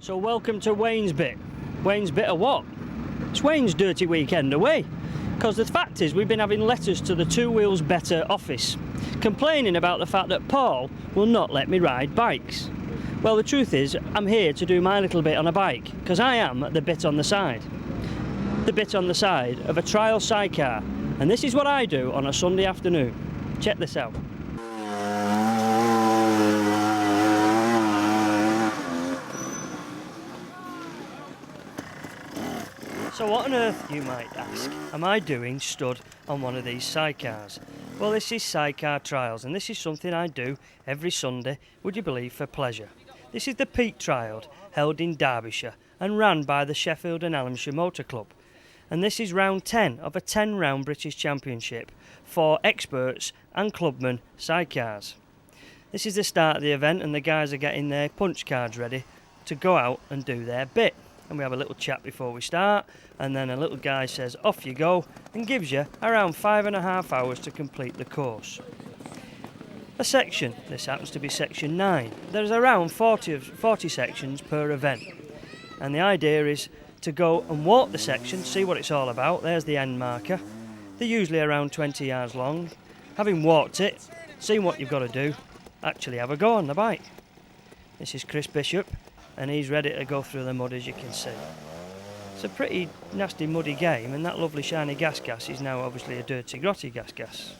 So welcome to Wayne's bit. Wayne's bit of what? It's Wayne's dirty weekend away. Because the fact is we've been having letters to the Two Wheels Better office complaining about the fact that Paul will not let me ride bikes. Well, the truth is I'm here to do my little bit on a bike because I am the bit on the side. The bit on the side of a trial sidecar, and this is what I do on a Sunday afternoon. Check this out. So what on earth, you might ask, am I doing stood on one of these sidecars? Well, this is Sidecar Trials, and this is something I do every Sunday, would you believe, for pleasure. This is the Peak Trial, held in Derbyshire and ran by the Sheffield and Hallamshire Motor Club. And this is round 10 of a 10-round British Championship for experts and clubmen sidecars. This is the start of the event, and the guys are getting their punch cards ready to go out and do their bit. And we have a little chat before we start, and then a little guy says off you go and gives you around 5.5 hours to complete the course. A section, this happens to be section 9. There's around 40 sections per event, and the idea is to go and walk the section, see what it's all about. There's the end marker. They're usually around 20 yards long. Having walked it, seen what you've got to do, actually have a go on the bike. This is Chris Bishop, and he's ready to go through the mud, as you can see. It's a pretty nasty muddy game, and that lovely shiny gas is now obviously a dirty grotty gas.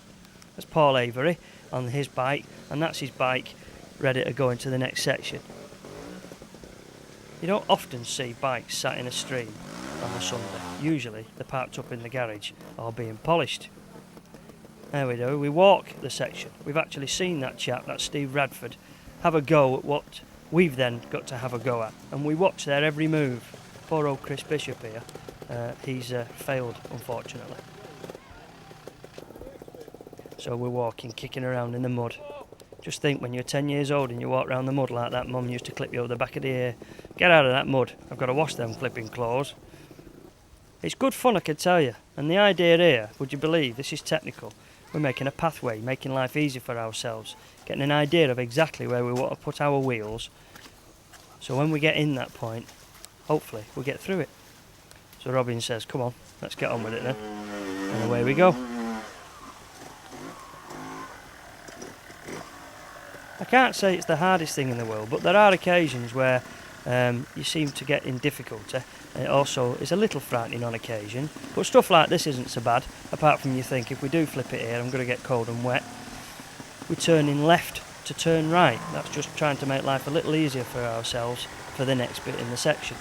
That's Paul Avery on his bike, and that's his bike ready to go into the next section. You don't often see bikes sat in a stream on a Sunday. Usually they're parked up in the garage or being polished. There we do, we walk the section. We've actually seen that chap, that's Steve Radford, have a go at what we've then got to have a go at, and we watch their every move. Poor old Chris Bishop here, he's failed, unfortunately. So we're walking, kicking around in the mud. Just think, when you're 10 years old and you walk around the mud like that, Mum used to clip you over the back of the ear. Get out of that mud, I've got to wash them clipping claws. It's good fun, I can tell you, and the idea here, would you believe, this is technical. We're making a pathway, making life easy for ourselves, getting an idea of exactly where we want to put our wheels, so when we get in that point, hopefully we'll get through it. So Robin says, come on, let's get on with it then, and away we go. I can't say it's the hardest thing in the world, but there are occasions where you seem to get in difficulty. And it also is a little frightening on occasion, but stuff like this isn't so bad, apart from you think, if we do flip it here, I'm going to get cold and wet. We turn in left to turn right. That's just trying to make life a little easier for ourselves for the next bit in the section.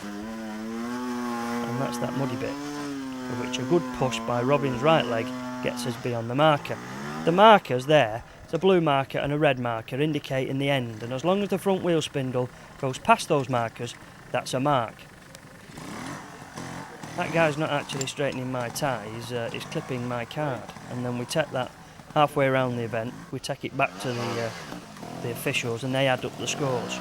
And that's that muddy bit, of which a good push by Robin's right leg gets us beyond the marker. The markers there, it's a blue marker and a red marker indicating the end, and as long as the front wheel spindle goes past those markers, that's a mark. That guy's not actually straightening my tie, he's clipping my card, and then we take that halfway around the event, we take it back to the officials, and they add up the scores.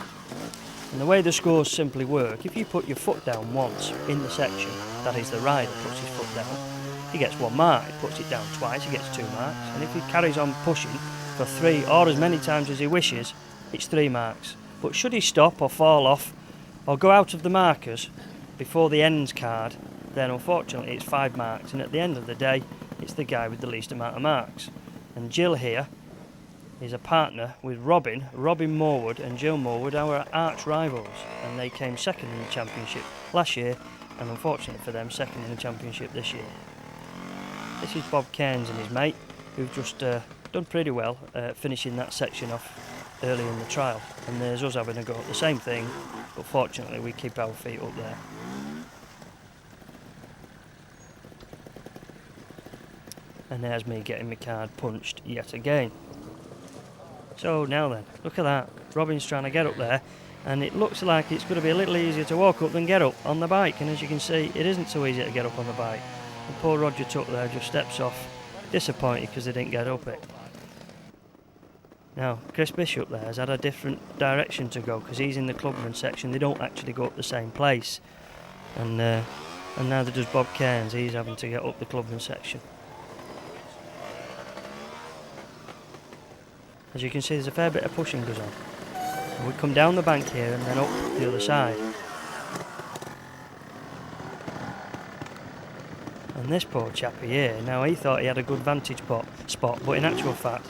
And the way the scores simply work, if you put your foot down once in the section, that is the rider puts his foot down, he gets 1 mark. He puts it down twice, he gets 2 marks, and if he carries on pushing for 3 or as many times as he wishes, it's 3 marks. But should he stop or fall off or go out of the markers before the ends card, then unfortunately it's 5 marks, and at the end of the day it's the guy with the least amount of marks. And Jill here is a partner with Robin Morwood, and Jill Morwood, our arch rivals, and they came second in the championship last year, and unfortunately for them, second in the championship this year. This is Bob Cairns and his mate, who've just done pretty well finishing that section off early in the trial, and there's us having a go at the same thing, but fortunately we keep our feet up there. And there's me getting my card punched yet again. So now then, look at that, Robin's trying to get up there, and it looks like it's going to be a little easier to walk up than get up on the bike, and as you can see, it isn't so easy to get up on the bike. And poor Roger Tuck there just steps off, disappointed because they didn't get up it. Now, Chris Bishop there has had a different direction to go because he's in the clubman section. They don't actually go up the same place. And neither does Bob Cairns, he's having to get up the clubman section. As you can see, there's a fair bit of pushing goes on. And we come down the bank here and then up the other side. And this poor chappie here, now he thought he had a good vantage spot, but in actual fact,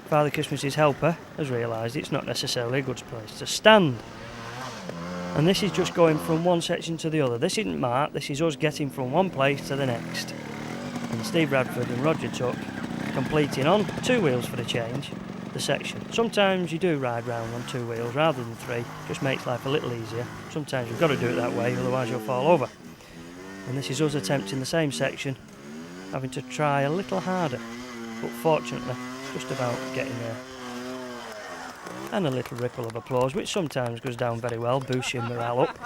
Father Christmas's helper has realised it's not necessarily a good place to stand. And this is just going from one section to the other. This isn't marked, this is us getting from one place to the next. And Steve Radford and Roger Tuck completing on 2 wheels for the change, the section. Sometimes you do ride round on 2 wheels rather than 3, just makes life a little easier. Sometimes you've got to do it that way, otherwise you'll fall over. And this is us attempting the same section, having to try a little harder, but fortunately just about getting there. And a little ripple of applause, which sometimes goes down very well, boosts your morale up,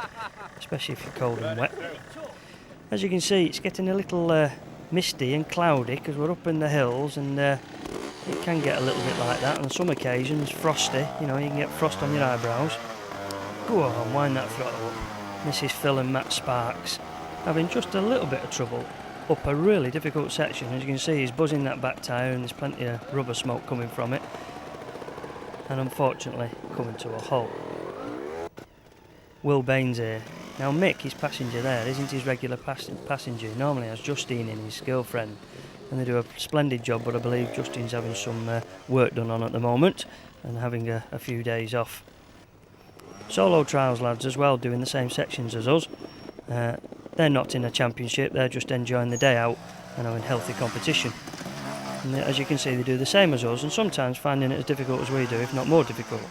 especially if you're cold and wet. As you can see, it's getting a little misty and cloudy because we're up in the hills, and it can get a little bit like that. On some occasions, frosty, you know, you can get frost on your eyebrows. Go on, wind that throttle up. This is Phil and Matt Sparks, having just a little bit of trouble up a really difficult section. As you can see, he's buzzing that back tyre and there's plenty of rubber smoke coming from it, and unfortunately coming to a halt. Will Baines here. Now Mick, his passenger there, isn't his regular passenger. He normally has Justine in, his girlfriend, and they do a splendid job, but I believe Justine's having some work done on at the moment and having a few days off. Solo Trials lads as well, doing the same sections as us. They're not in a championship, they're just enjoying the day out and having healthy competition. And as you can see, they do the same as us, and sometimes finding it as difficult as we do, if not more difficult.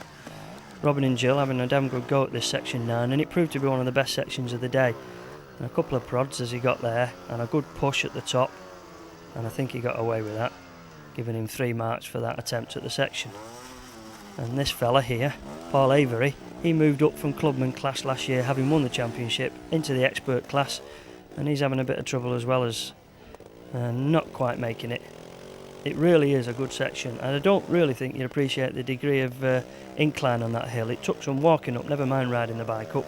Robin and Jill having a damn good go at this section 9, and it proved to be one of the best sections of the day. And a couple of prods as he got there, and a good push at the top, and I think he got away with that, giving him 3 marks for that attempt at the section. And this fella here, Paul Avery, he moved up from clubman class last year, having won the championship, into the expert class, and he's having a bit of trouble as well as not quite making it. It really is a good section, and I don't really think you'd appreciate the degree of incline on that hill. It took some walking up, never mind riding the bike up.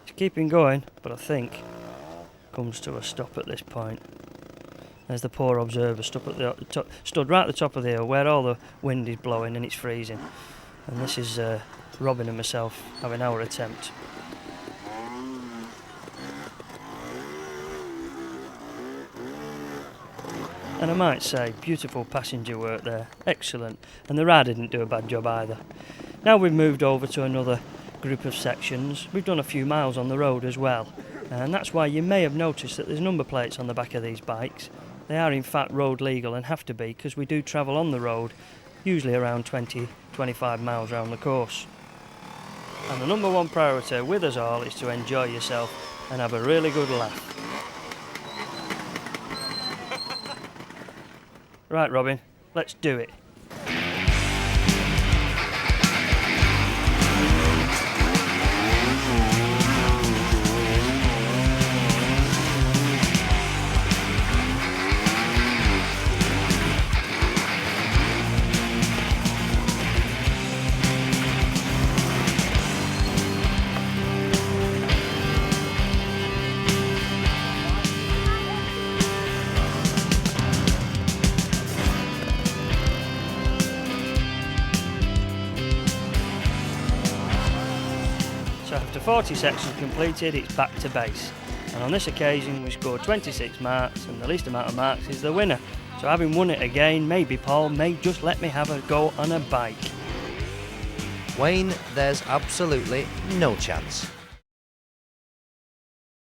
It's keeping going, but I think comes to a stop at this point. There's the poor observer stood right at the top of the hill where all the wind is blowing and it's freezing. And this is Robin and myself having our attempt. And I might say, beautiful passenger work there, excellent. And the rider didn't do a bad job either. Now we've moved over to another group of sections. We've done a few miles on the road as well. And that's why you may have noticed that there's number plates on the back of these bikes. They are in fact road legal and have to be, because we do travel on the road, usually around 20-25 miles around the course. And the number one priority with us all is to enjoy yourself and have a really good laugh. Right, Robin, let's do it. So after 40 sections completed, it's back to base. And on this occasion we scored 26 marks, and the least amount of marks is the winner. So having won it again, maybe Paul may just let me have a go on a bike. Wayne, there's absolutely no chance.